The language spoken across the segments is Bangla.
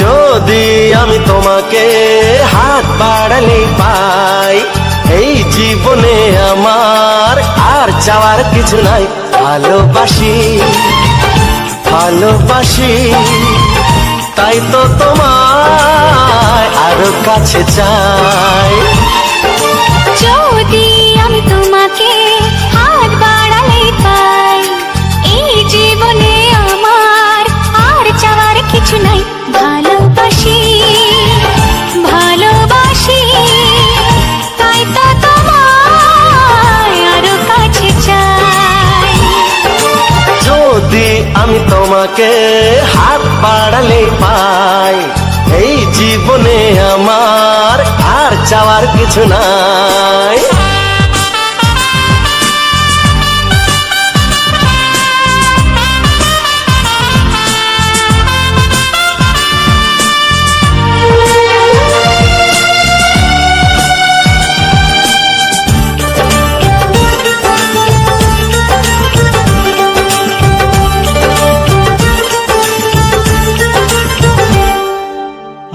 যদি আমি তোমাকে হাত বাড়ালে পাই, এই জীবনে আমার আর চাওয়ার কিছু নাই। ভালোবাসি ভালোবাসি, তাই তো তোমায় আরো কাছে চাই। যদি আমি তোমাকে হাত বাড়ালে পাই, এই জীবনে আমার আর চাওয়ার কিছু নাই। ভালোবাসি ভালোবাসি, তাই তো তোমায় আরো কাছে চাই। যদি আমি তোমাকে হাত বাড়ালে পাই, এই জীবনে আমার আর চাওয়ার কিছু নাই।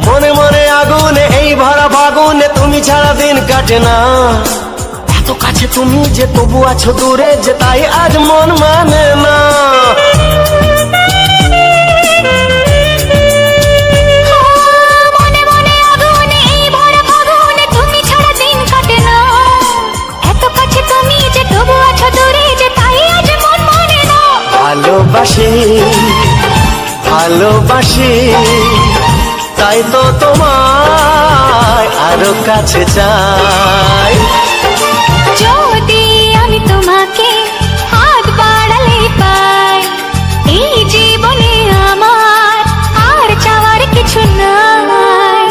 মনে মনে আগুনে এই ভরা ফাগুনে তুমি ছাড়া দিন কাটে না। এত কাছে তুমি যে তবু আছো দূরে, যে তাই আজ মন মানে না। মনে মনে আগুনে এই ভরা ফাগুনে তুমি ছাড়া দিন কাটে না। এত কাছে তুমি যে তবু আছো দূরে, যে তাই আজ মন মানে না। ভালোবাসি ভালোবাসি, তাই তো তোমায় আরো কাছে চাই। যদি আমি তোমাকে হাত বাড়ালে পাই, এই জীবনে আমার আর চাওয়ার কিছু নাই।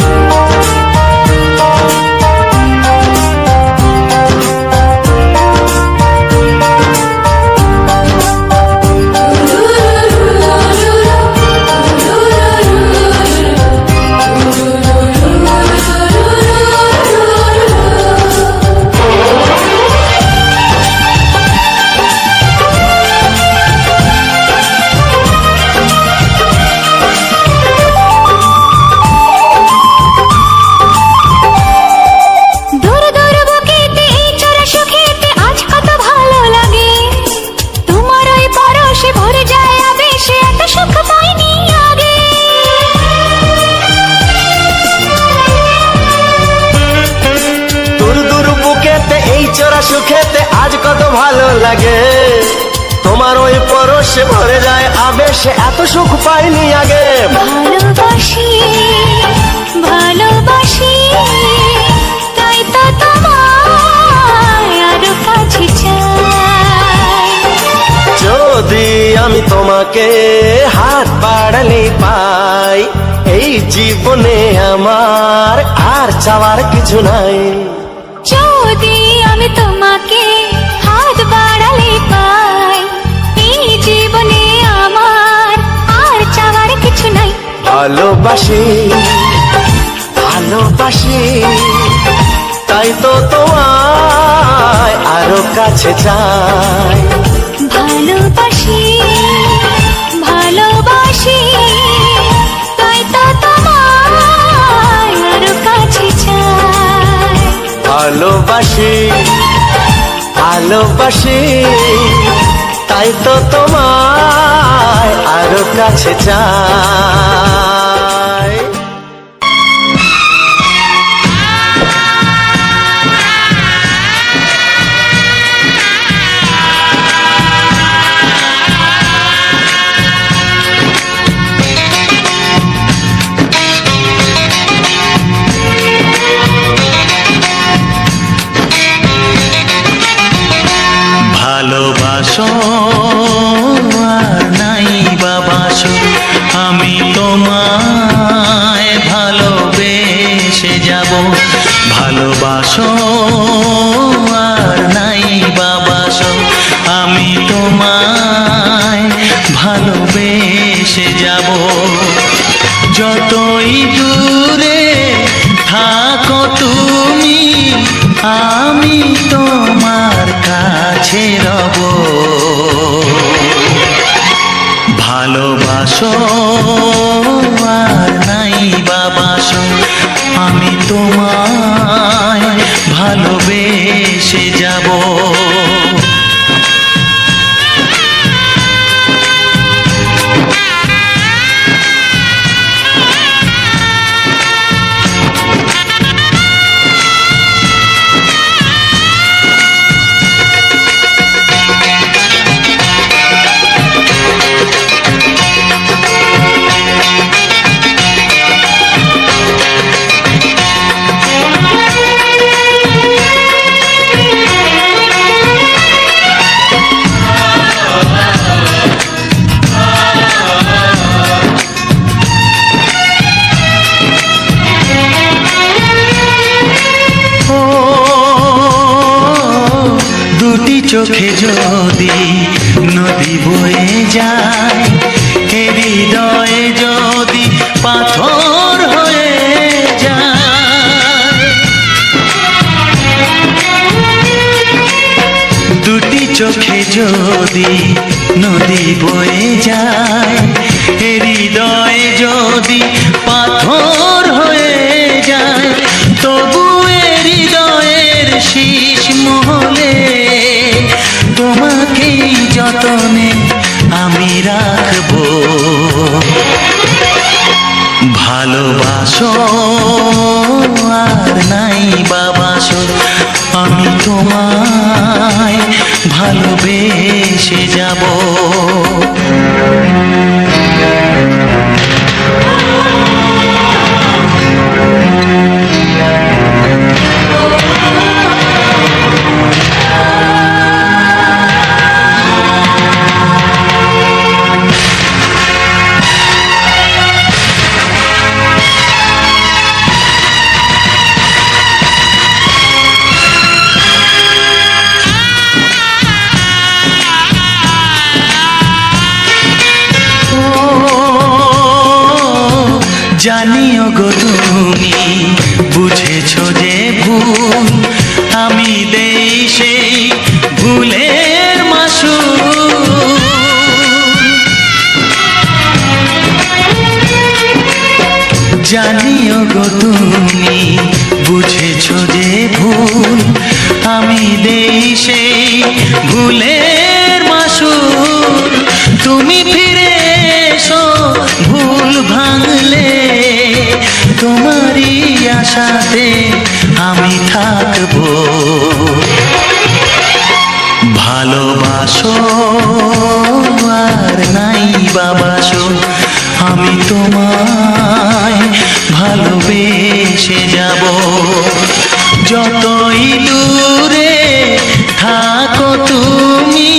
সুখেতে আজ কত ভালো লাগে, তোমার ওই পরশে ভরে যায় আবেশে, এত সুখ পাইনি আগে। ভালোবাসি ভালোবাসি, তাই তো তোমায় আরো কাছে চাই। যদি আমি তোমাকে হাত বাড়ালে পাই, এই জীবনে আমার আর চাওয়ার কিছু নাই। যদি আমি তোমাকে হাত বাড়ালে পাই, এই জীবনে আমার আর চাওয়ার কিছু নাই। ভালোবাসি ভালোবাসি, তাই তো তোমায় আরো কাছে চাই। ভালোবাসি ভালোবাসি, তাই তো তোমায় আরো কাছে চাই। ভালোবাসি ভালোবাসি, তাই তো তোমায় আরো কাছে চাই। তোমায় ভালোবেসে যাব। ভালোবাসো আর নাই বাবাসো, আমি তোমায় ভালোবেসে যাব। যতই দূরে থাকো তুমি, আমি তোমার কাছে রব। ভালোবাসো আর নাই বাবাসো, আমি তোমায় ভালোবেসে যাব। দুটি চোখে যদি নদী বয়ে যায়, হৃদয়ে যদি পাথর হয়ে যায়। দুটি চোখে যদি নদী বয়ে যায়, হৃদয়ে যদি পাথর হয়ে যায়, তবু হৃদয়ের শীষ মহলে তোমাকেই যতনে আমি রাখবো। ভালোবাসো আর নাই বাবাসো, আমি তোমায় ভালোবেসে যাব। জানিও গো তুমি বুঝেছো যে ভুল, আমি দেই সেই ভুলের মাসুল। জানিও গো তুমি বুঝেছো যে ভুল, আমি দেই সেই ভুলের মাসুল। তুমি ফিরে এসো ভুল ভাঙলে, তোমারই আশাতে আমি থাকবো। ভালোবাসো আর নাই বাবাসো, আমি তোমায় ভালোবেসে যাব। যতই দূরে থাকো তুমি,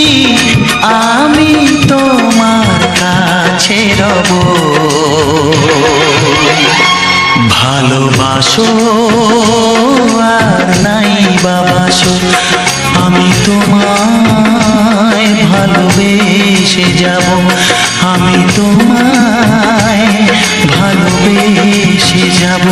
আমি তোমার কাছে রব। ভালোবাসো আর নাই বাবাসো, আমি তোমায় ভালোবেসে যাব। আমি তোমায় ভালোবেসে যাব।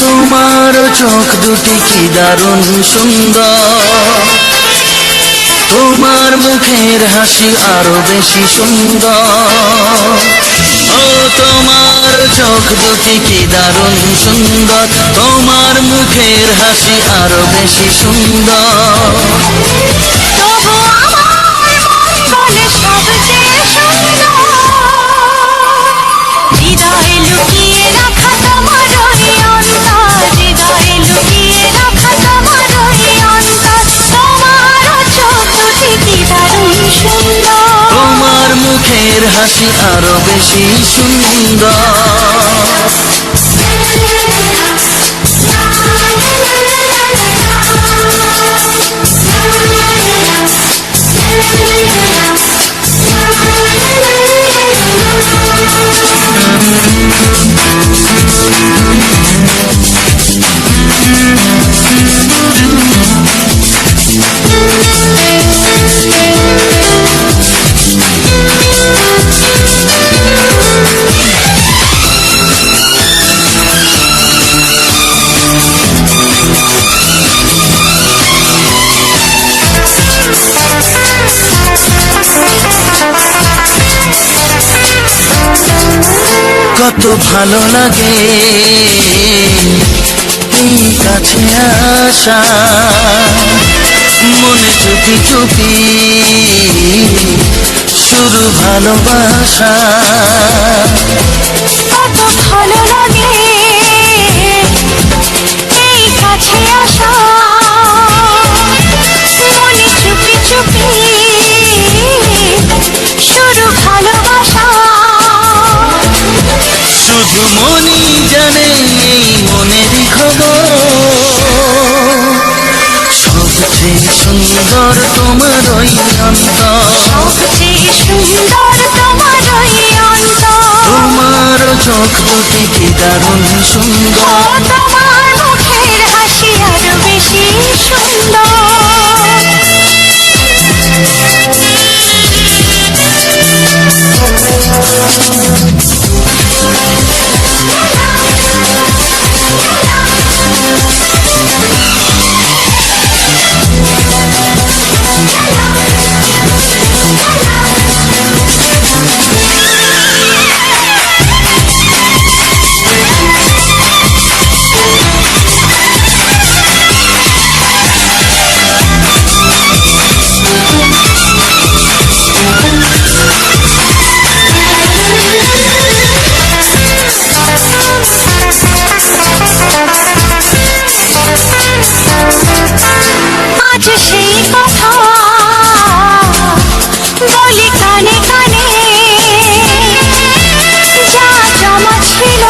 তোমার চোখ দুটি কি দারুণ সুন্দর, তোমার মুখের হাসি আরো বেশি সুন্দর। ও তোমার চোখ দুটি কি দারুণ সুন্দর, তোমার মুখের হাসি আরো বেশি সুন্দর। তবু আমার মন বলে সবচেয়ে সুন্দর, হৃদয়ে লুকিয়ে রাখা তোমার ওই অন্তর, হৃদয়ে মুখের হাসি আরো বেশি সুন্দর। কত ভালো লাগে এই কাছে আসা, মনে চুপি চুপি শুরু ভালোবাসা। কত ভালো লাগে এই কাছে আসা, মনে চুপি চুপি শুরু ভালোবাসা। শুধু মনই জানে এই মনেরই খবর, সবচেয়ে সুন্দর তোমার ওই অন্তর, সবচেয়ে সুন্দর তোমার ওই অন্তর। তোমার চোখ দুটি কি দারুণ সুন্দর, তোমার মুখের হাসি আরো বেশি সুন্দর। আজ সেই কথা বলি কানে কানে, যা জমা ছিল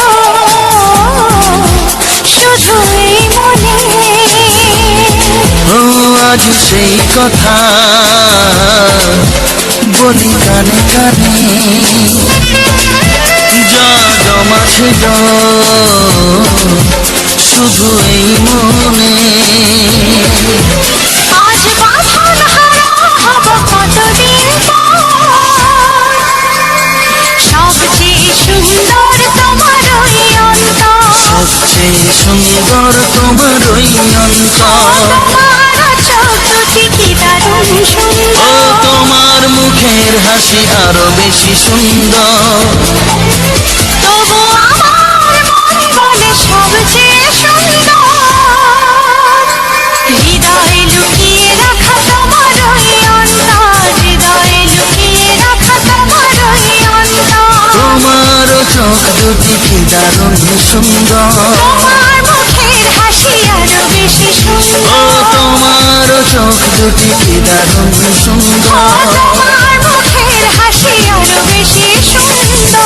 শুধু এই মনে। ও আজ সেই কথা বলি কানে কানে, যা জমা ছিল শুধু এই মনে। আজ বাঁধন হারা হব কতদিন পর, সবচেয়ে সুন্দর তোমার ওই অন্তর, সবচেয়ে সুন্দর তোমার ওই অন্তর। তোমার চোখ দুটি কি দারুণ ও সুন্দর। তোমার মুখের হাসি আরো বেশি সুন্দর, তবু আমার মন বলে সবচেয়ে সুন্দর। হৃদয়ে লুকিয়ে রাখা তোমার ওই অন্তর, হৃদয়ে লুকিয়ে রাখা তোমার ওই অন্তর। তোমার চোখ দুটি কি দারুণ সুন্দর, তোমার মুখের হাসি আরো বেশি ও সুন্দর। তোমার চোখ দুটি কি দারুণ সুন্দর। তোমার মুখের হাসি আরো বেশি সুন্দর।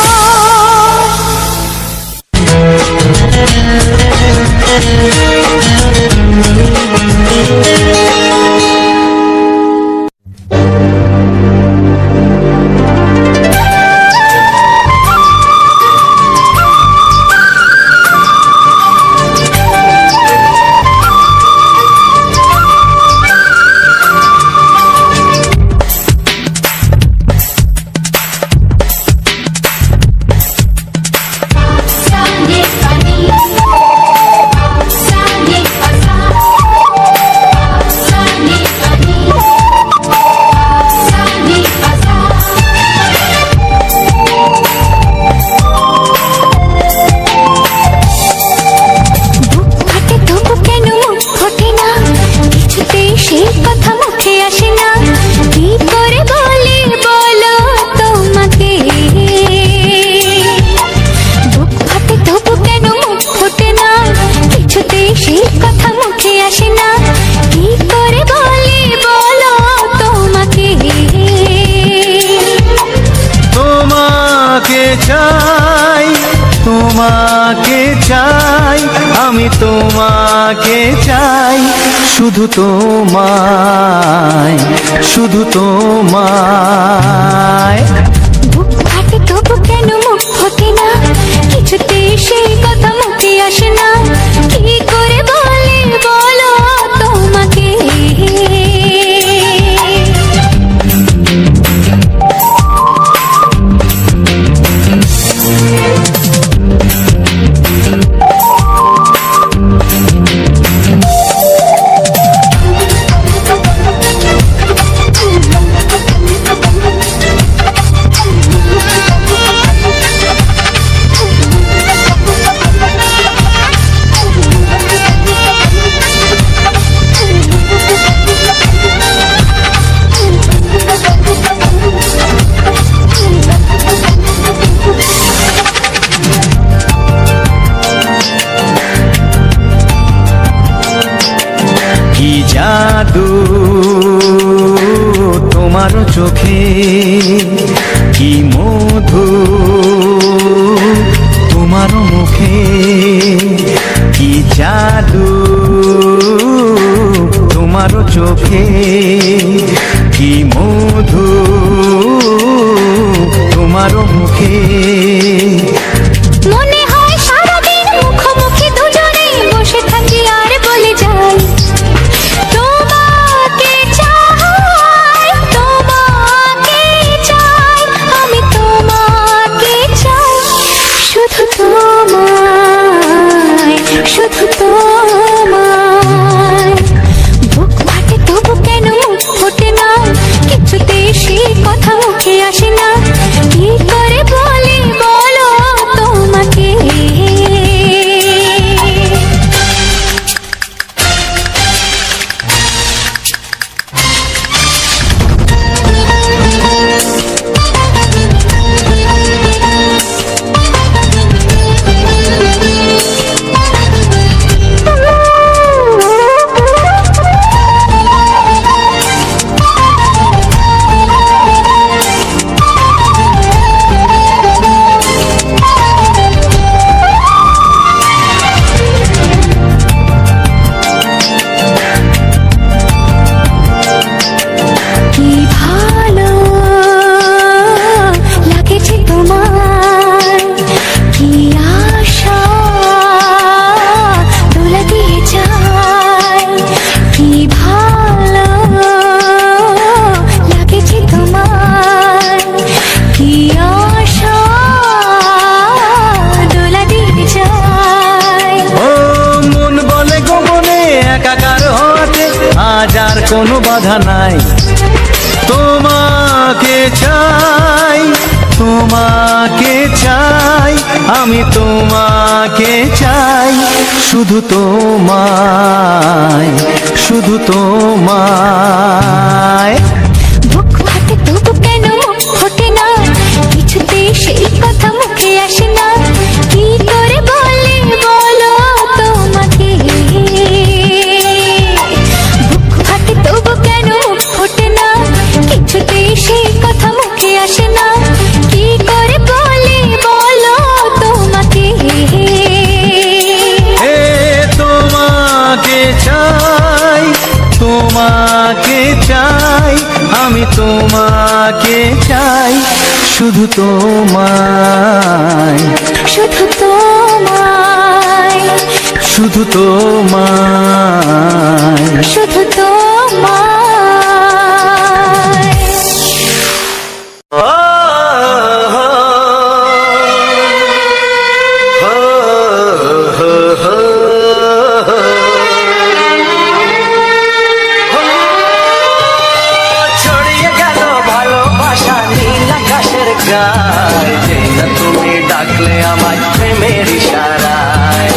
তোমাকে চাই, আমি তোমাকে চাই, শুধু তোমায়, শুধু তোমায়। বুক ফাটে তবু কেন মুখ ফোটে না, কিছুতে সেই কথা মুখে আসে না, কি করে বলে বলো তোমাকে। কি জাদু তোমার চোখে, কি মধু তোমার মুখে, কি জাদু তোমার চোখে, কি মধু তোমার মুখে। মনে হয় সারাদিন মুখোমুখি দুজনে বসে থাকি আর বলে যাই, তোমাকে চাই, তোমাকে চাই, আমি তোমাকে চাই, শুধু তোমায়, শুধু তোমায়। বুক ফাটে তবু কেন মুখ ফোটে না, কিছুতে সেই কথা মুখে আসে না, কি করে বলে বলো তোমাকে। কি ভালো লাগেছে তোমার, কি আশা দোলা দিয়ে যায়, কি ভালো লাগেছে তোমার, কি আশা দোলা দিয়ে যায়। ও মন বলে গোপনে একাকার হতে আজ আর কোনো বাধা নাই, তোমাকে চাই, তোমাকে চাই, আমি তোমাকে চাই, শুধু তোমায়, শুধু তোমায়। বুক ফাটে তবু কেন মুখ ফোটে না, কিছুতে সেই কথা মুখে আসে না, কি করে বলে বলো তোমাকে। বুক ফাটে তবু কেন মুখ ফোটে না, কিছুতে সেই কথা মুখে আসে না, কি করে বলে বলো তোমাকে। এ তোমাকে চাই, তোমাকে চাই, আমি তোমাকে চাই, শুধু তোমায়, শুধু তোমায়, শুধু তোমায়। শুধু তোমায়। ছড়িয়ে গেল ভালোবাসা নীল আকাশের গায়ে, যে না তুমি ডাকলে আমায় প্রেমের ইশারায়।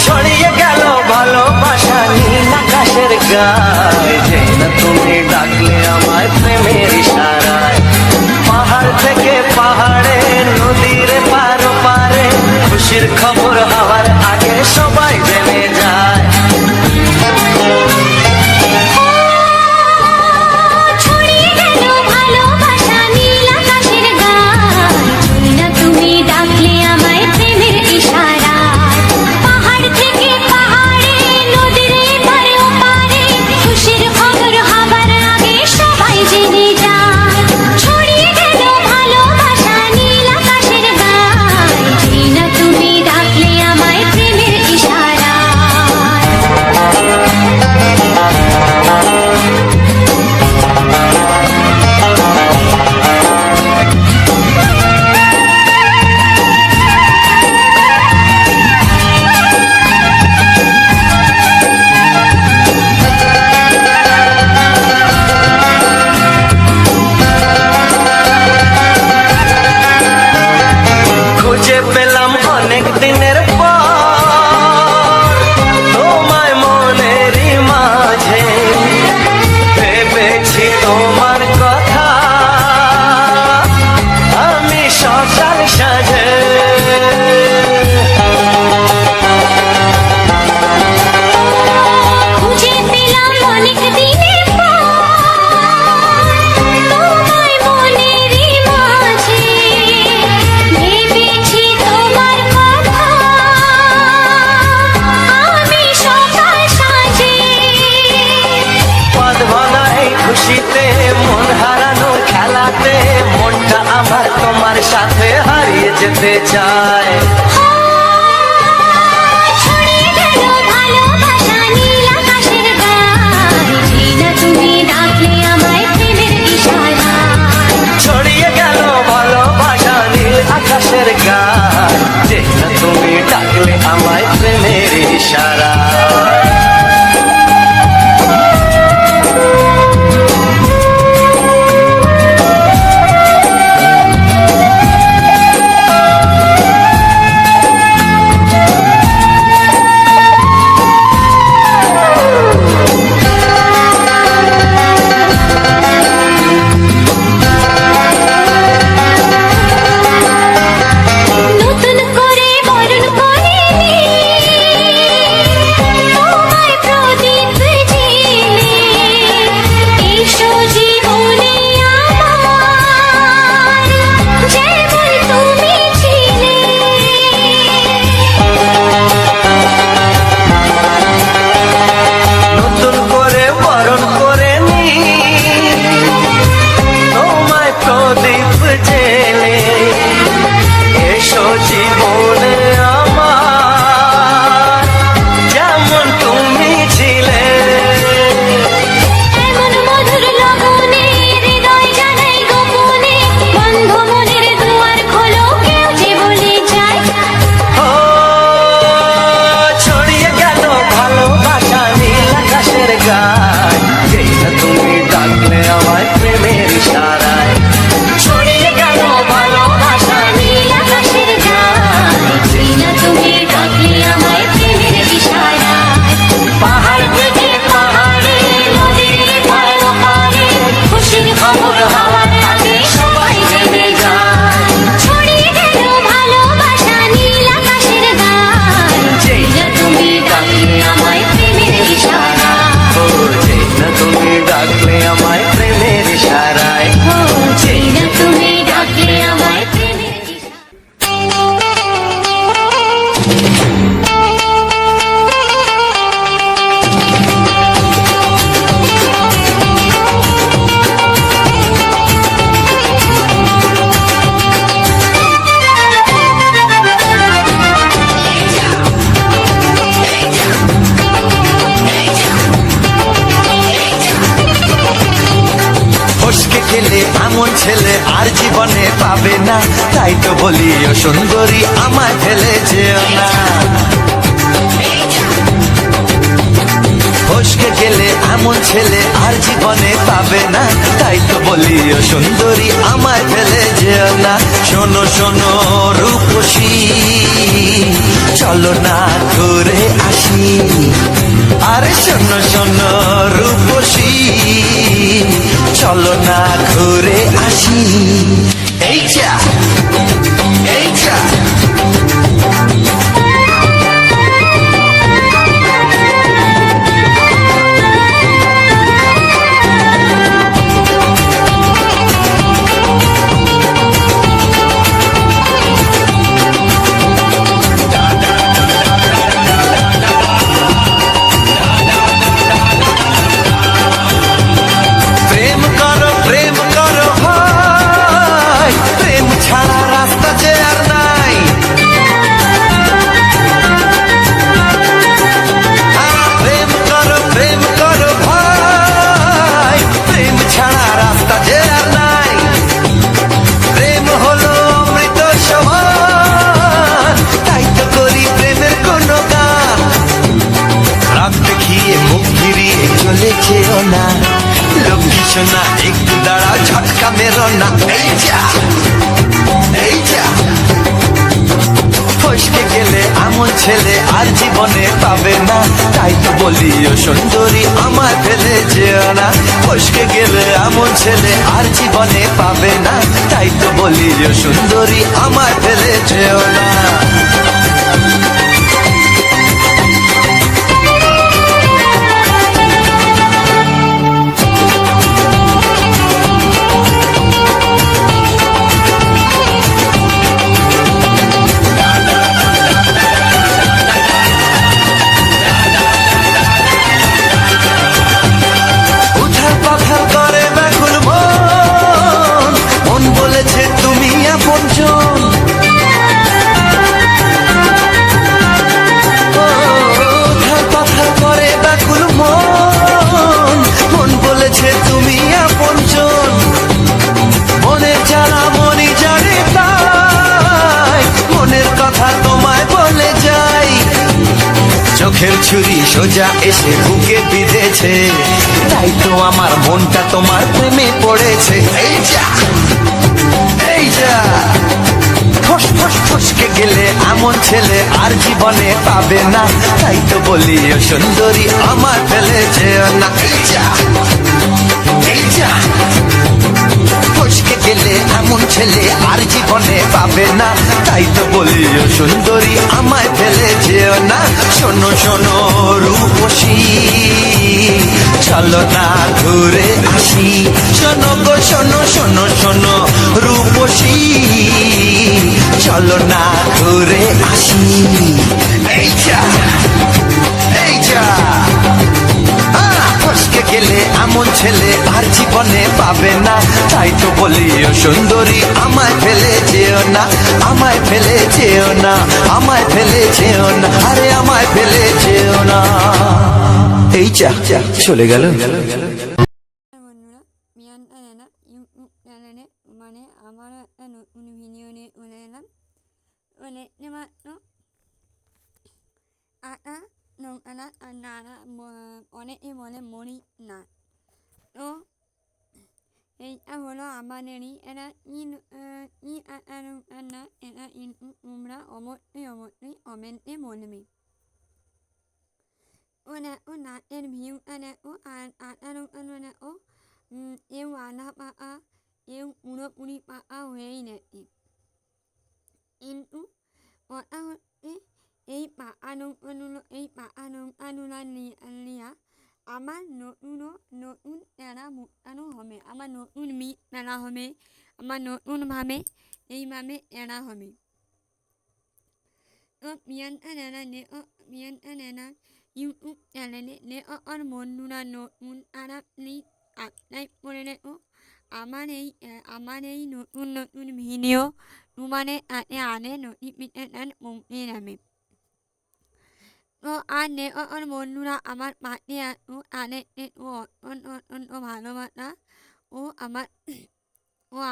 ছড়িয়ে গেল ভালোবাসা নীল আকাশের গায়ে, যে না তুমি ডাকলে আমায় প্রেমের ইশারায়। পাহাড় থেকে পাহাড়ে, নদীর পার পারে, খুশির খবর হওয়ার আগে সবাই জেনে যায়। ছড়িয়ে গেল ভালোবাসা নীল আকাশের গায়ে, যে না তুমি ডাকলে আমায় যেতে চায়। ছড়িয়ে গেল ভালোবাসা নীল আকাশের গায়ে, যে না তুমি ডাকলে আমায় প্রেমের ইশারায়। ছড়িয়ে গেল ভালোবাসা নীল আকাশের গায়, যে না তুমি ডাকলে আমায় প্রেমের ইশারায়। নতুন করে বরণ করে তোমায় প্রদীপ জেলে, এসো জীবনে আমার, যেমন তুমি ছিলে। নতুন করে বরণ করে নি তোমায় প্রদীপ জেলে, এসো জীবনে আমার, যেমন তুমি ছিলে। এমন মধুর লগনে হৃদয় জানাই গোপনে, বন্ধ মনের দুয়ার খোলো, কেউ যে বলে যায়। ও ছড়িয়ে গেল ভালোবাসা নীল আকাশের গায়, যে না তুমি ডাকলে আমায় প্রেমের ইশারায়। ছড়িয়ে গেল ভালোবাসা নীল আকাশের গায়ে, যে না তুমি ডাকলে আমায় প্রেমের ইশারায়। পাহাড় থেকে পাহাড়ে, নদীর এপার ওপারে, খুশির খবর হওয়ার আগে সবাই জেনে যায়। ছড়িয়ে গেল ভালোবাসা নীল আকাশের গায়ে, যে না তুমি ডাকলে আমায় প্রেমের ইশারায়। ও যে না তুমি ডাকলে আমায় প্রেমের ইশারায়। ও যে না তুমি ডাকলে আমায় প্রেমের ইশারায়। ফসকে গেলে এমন ছেলে আর জীবনে পাবে না, তাই তো বলি ও সুন্দরী আমায় ফেলে যেও না। ফসকে গেলে এমন ছেলে আর জীবনে পাবে না, তাই তো বলি ও সুন্দরী আমায় ফেলে যেও না। শোনো শোনো রূপসী, চলো না ঘুরে আসি। আরে শোনো শোনো রূপসী, চলো না ঘুরে আসি। এই যা এই যা প্রেম করো ভাই, প্রেম ছাড়া রাস্তা যে আর নাই। প্রেম করো ভাই, প্রেম ছাড়া রাস্তা যে আর নাই। প্রেম হলো অমৃত সমান, তাই তো করি প্রেমের কোনো গান। রাত দেখিয়ে মুখ ফিরিয়ে চলে যেও না, লক্ষ্মী সোনা একটু দাঁড়াও, ঝটকা মেরো না। এই যা এই যা ফসকে গেলে এমন ছেলে আর জীবনে পাবে না, তাই তো বলি ও সুন্দরী আমায় ফেলে যেও না। ফসকে গেলে এমন ছেলে আর জীবনে পাবে না, তাই তো বলি ও সুন্দরী আমায় ফেলে যেও না। আপনজন সুখের ছুরি সোজা এসে বুকে বিঁধেছে, তাই তো আমার মনটা তোমার প্রেমে পড়েছে। এই যা, এই যা, ফস ফস ফসকে গেলে এমন ছেলে আর জীবনে পাবে না, তাই তো বলি ও সুন্দরী আমার ফেলে যেও না। এই যা, এই যা, ফসকে গেলে এমন ছেলে আর জীবনে পাবে না, তাই তো বলি ও সুন্দরী আমায় ফেলে যেও না। শোনো শোনো রূপসী, চলো না ঘুরে আসি, শোনো গো শোনো শোনো শোনো রূপসী, চলো না ঘুরে আসি। এই যা, এই যা, ফসকে গেলে এমন ছেলে আর জীবনে পাবে না, তাই তো বলি ও সুন্দরী আমায় ফেলে যেও না, আমায় ফেলে যেও না, আমায় ফেলে যেও না, আরে আমায় ফেলে যেও না। এই যা, চলে গেল। বন্ধুরা, মিয়ান আনানা ইউটিউব চ্যানেলে মানে আমার একটা নতুন ভিডিও নিয়ে চলে এলাম। দেখতে পাচ্ছ আটা নৌকানা আর নানা অনেকে বলে মরি না। তো এইটা হলো আমাদেরই এটা ই আটা নৌকার না, এটা কিন্তু তোমরা অবশ্যই অবশ্যই কমেন্টে বলবে। ও দেখো নাচের ভিউটা দেখো, আর আটা নৌকানো দেখো এও আধা পাকা এও পুরোপুরি পাকা হয়েই গেছে। কিন্তু কথা হচ্ছে এই পাকা নৌকাগুলো নিয়ে আমার নতুন প্যারা মুটানো হবে, আমার নতুন মিট প্যারা হবে, আমার নতুনভাবে এইভাবে এরা হবে। তো মিয়ান ইউটিউব চ্যানেলে নেওয়ার বন্ধুরা নতুন আর প্লিজ সাবস্ক্রাইব করে রেখো। আমার এই নতুন নতুন ভিডিও তোমাদের কাছে আগে নোটিফিকেশন পৌঁছে যাবে। তো আর নেওয়ার বন্ধুরা আমার পাশে আসো, তাদের একটু অত্যন্ত ভালোবাসা ও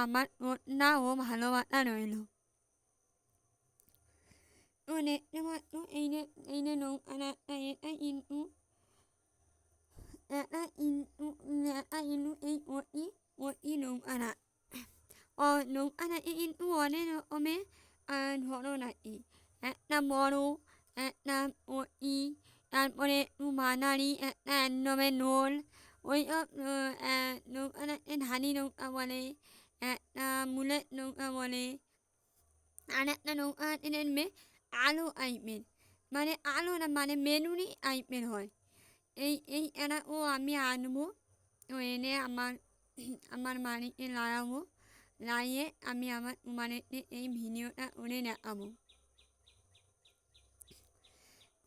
আমার শ্রদ্ধা ও ভালোবাসা রইল। তো দেখতে পাচ্ছ এই যে নৌকাটা এটা কিন্তু এই অতি নৌকাটা নৌকাটাকে কিন্তু অনেক রকমের ধরন আছে। একটা বড়, একটা অতি, তারপরে একটু মাঝারি, একটা একদমে নোল, ওই নৌকাটাকে ধানি নৌকা বলে, একটা মুলেট নৌকা বলে, আর একটা নৌকা দেখবে আলো টাইপের, মানে আলো না মানে মেনুরি টাইপের হয়। এরা আমি আনবো, তো এনে আমার বাড়িতে লাগাবো, লাগিয়ে আমি আমার তোমাদেরকে এই ভিডিওটা করে দেখাবো।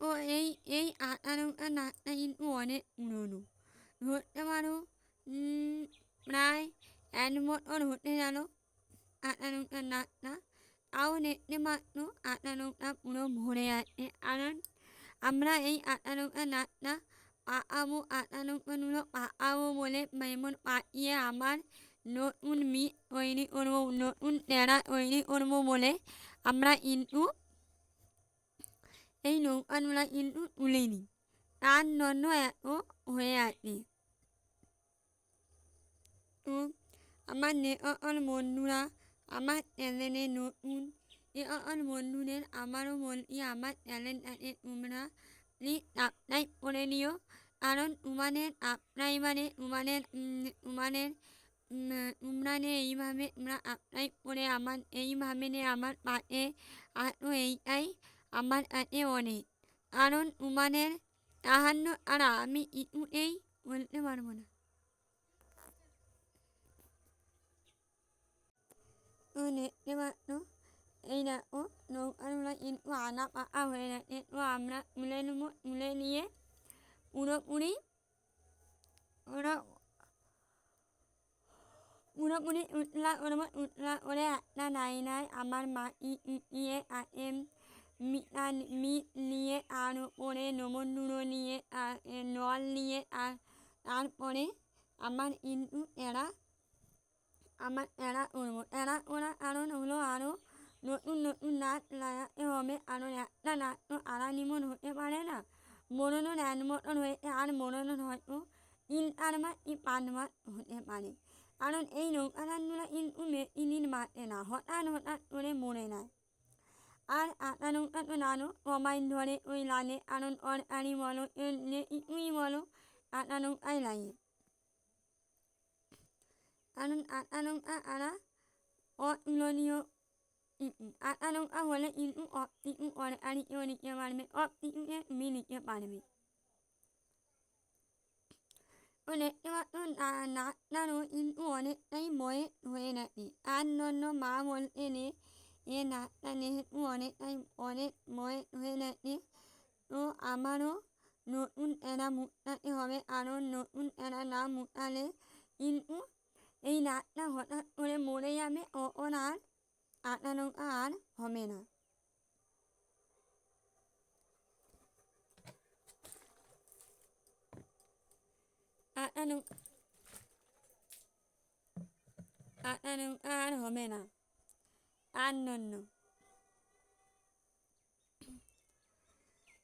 তো এই আটা নৌকার নাচটা কিন্তু অনেক পুরোনো, ধরতে পারো প্রায় 1 বছর হতে গেল আটা নৌকার নাচটা। তাও দেখতে পাচ্ছ আটা নৌকা পুরো ভরে আছে, কারণ আমরা এই আটা নৌকার নাচটা পাকাবো, আটা নৌকাগুলো পাকাবো বলে যেমন পাকিয়ে আমার নতুন মিট তৈরি করবো, নতুন টেরা তৈরি করবো বলে আমরা কিন্তু এই নৌকাগুলো কিন্তু তুলে নিই, তার জন্য এত হয়ে আছে। তো আমার নেওয়ার বন্ধুরা, আমার চ্যানেলে নতুন নেওয়ার বন্ধুদের আমারও বলছি আমার চ্যানেলটাকে তোমরা প্লিজ সাবস্ক্রাইব করে নিও, কারণ তোমাদের সাবস্ক্রাইবারে তোমরা এইভাবে তোমরা সাবস্ক্রাইব করে এইভাবে আমার পাশে আসো, এইটাই আমার কাছে অনেক, কারণ তোমাদের সাহায্য ছাড়া আমি কিছুতেই বলতে পারবো না। তো দেখতে পাচ্ছ এই দেখো নৌকাগুলো কিন্তু আধা পাকা হয়ে গেছে, তো আমরা তুলে নেবো, তুলে নিয়ে পুরোপুরি উতলা করবো, উতলা করে একটা নাই আমার মাটি দিয়ে মিট নিয়ে আর ওপরে নমনুড়ো নিয়ে নল নিয়ে তারপরে আমার কিন্তু করবো। এরা করার কারণ হলো আরও নতুন নাচ লাগাতে হবে, কারণ একটা নাচ তো আড়া নিমন হতে পারে না, মননের এন মতন হয়ে আর মননের হয়তো ইন আর মা ই পান মা হতে পারে কারণ এই নৌকাটাগুলো ইন উমে ইনির মাতে না হঠাৎ করে মরে নেয় আর আটা নৌকা তো নানো কমাইন ধরে ওই লালে কারণ ওর আড়ি বলো ইটুই বলো আটা নৌকায় লাগে কারণ আটা নৌকা আরা অতুলনীয় আটা নৌকা হলে ইটু অপটিটু ওর আড়িকেও নিতে পারবে অপটিটুকে তুমি নিতে পারবে ও দেখতে পাচ্ছ নাচটারও কিন্তু অনেকটাই বয়ে হয়ে গেছে আর জন্য মা বলতে নে এ নাচটা যেহেতু অনেক বয়ে হয়ে গেছে তো আমারও নতুন এরা মুটাতে হবে আরও নতুন এরা না মুটালে কিন্তু এই নাচটা হঠাৎ করে মরে যাবে ওর আর আটা নৌকা আর হবে না আটা নৌকা আর হবে না আর জন্য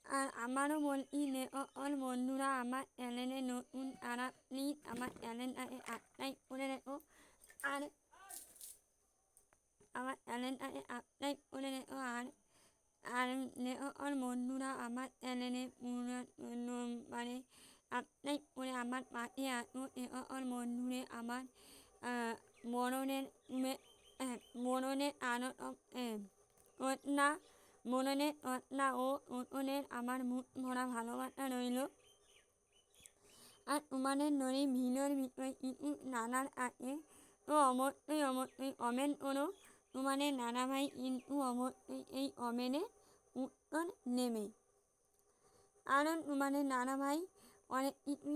আর আমারও বলছি নে ওর বন্ধুরা আমার চ্যানেলে নতুন আর প্লিজ আমার চ্যানেলটাকে সাবস্ক্রাইব করে রেখো আর আমার চ্যানেলটাকে সাবস্ক্রাইব করে রেখো আর ওর বন্ধুরা আমার চ্যানেলে মানে সাবস্ক্রাইব করে আমার পাশে আসো ওর বন্ধুরে আমার মননের না মননের না ও ওনের আমার মুখ ভরা ভালোবাসা রইল আর তোমাদের নদী ভিনোর ভিতরে কিছু নানার আছে তো অবশ্যই কমেন্ট করো তোমাদের নানা ভাই কিন্তু অবশ্যই এই কমেন্টে উত্তর নেবে কারণ তোমাদের নানা ভাই অনেক কিছু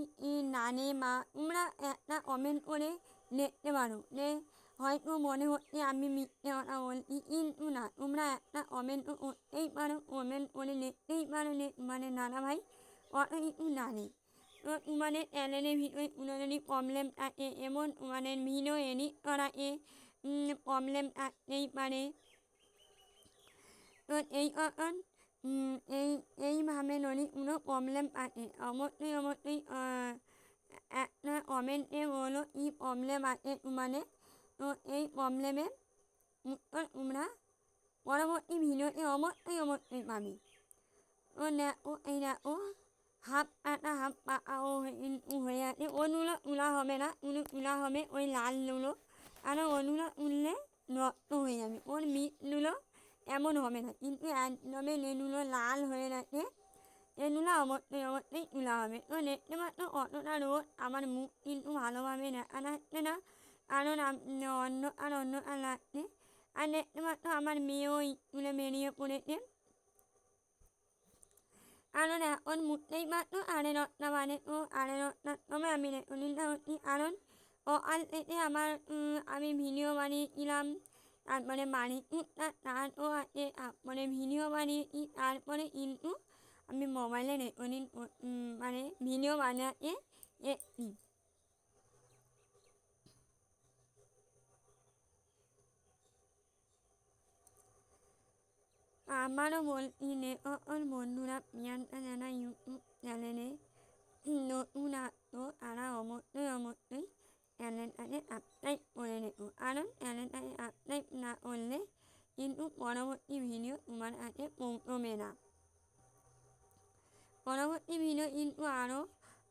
নানে মা তোমরা একটা কমেন্ট করে দেখতে পারো যে হয়তো মনে হচ্ছে আমি মিথ্যে কথা বলছি কিন্তু না তোমরা একটা কমেন্ট করতেই পারো কমেন্ট করে দেখতেই পারো যে তোমাদের নানা ভাই অত কিছু জানে তো তোমাদের চ্যানেলের ভিতরে কোনো যদি প্রবলেম থাকে এবং তোমাদের ভিডিও এডিট করাতে প্রবলেম থাকতেই পারে তো এই কখন এইভাবে যদি কোনো প্রবলেম থাকে অবশ্যই একটা কমেন্টে বলো কি প্রবলেম আছে তোমাদের তো এই প্রবলেমের উত্তর তোমরা পরবর্তী ভিডিওতে অবশ্যই পাবে ও দেখো এই দেখো হাফ পাকা হয়ে আছে ওগুলো তুলা হবে না তুলা হবে ওই লালগুলো আর ওগুলো তুললে নষ্ট হয়ে যাবে ওর মিটগুলো এমন হবে না কিন্তু একদমই লেগুলো লাল হয়ে গেছে এগুলো অবশ্যই তুলা হবে তো দেখতে পাচ্ছ অতটা রোদ আমার মুখ কিন্তু ভালোভাবে দেখা যাচ্ছে না কারণ অন্য লাগছে আর দেখতে পাচ্ছ আমার মেয়েও স্কুলে বেরিয়ে পড়েছে কারণ এখন মুখতেই পাচ্ছ সাড়ে 9টা মানে তো সাড়ে 9টার সময় আমি রেকর্ডিংটা হচ্ছি কারণ সকাল থেকে আমি ভিডিও বানিয়েছিলাম তারপরে বাড়ি তারপর আছে তারপরে ভিডিও বানিয়েছি তারপরে কিন্তু আমি মোবাইলে রেকর্ডিং মানে ভিডিও বানাতে এসেছি আমারও বলছি নে ওর বন্ধুরা প্রিয়াঙ্কা জানা ইউটিউব চ্যানেলে নতুন আসতো তারা অবশ্যই চ্যানেলটাকে সাবস্ক্রাইব করে রেখো কারণ চ্যানেলটাকে সাবস্ক্রাইব না করলে কিন্তু পরবর্তী ভিডিও তোমার কাছে পৌঁছবে না পরবর্তী ভিডিও কিন্তু আরও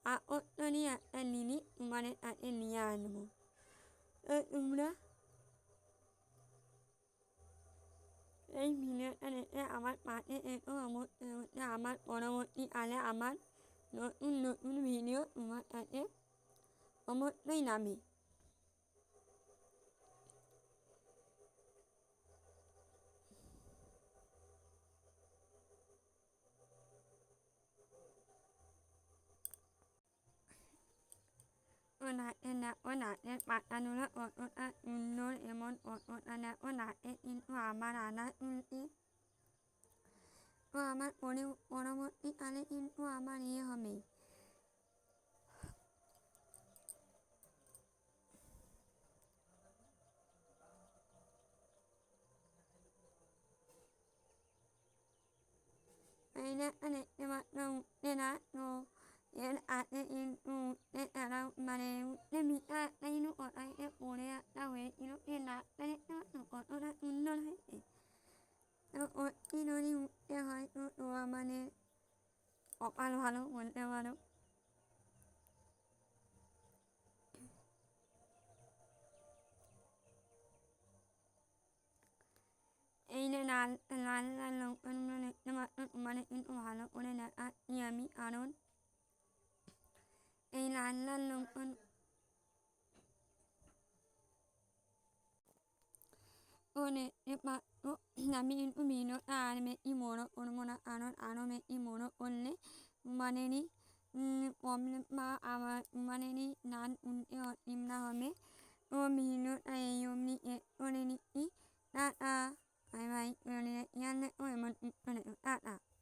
আকর্ষণীয় একটা জিনিস তোমাদের কাছে নিয়ে আসবো তোমরা এই ভিডিওটা দেখে আমার পাশে এসো অবশ্যই আমার পরবর্তীকালে আমার নতুন ভিডিও তোমার কাছে অবশ্যই নামে নাচের পাতাগুলো কতটা সুন্দর এবং কতটা দেখো নাচে কিন্তু আমার আনা তুলছে তো আমার পরবর্তীকালে কিন্তু আমার হবে Aina ane ema no nena no yen ate in u ne ara mane ne mi a na inu o ai e ore a na we inu e na ne no o ora unno hai e o inu ni e hai o mane o palo halo won e wano Aina na lo mane nama mane in o halo ore na a yami anon Aina na lo one epa o nami in umino me imono ormona me imono onne maneni omne ma ama maneni nan un e imna hame o mino ayomni e oneni I na a ai mai one yanne o emon one a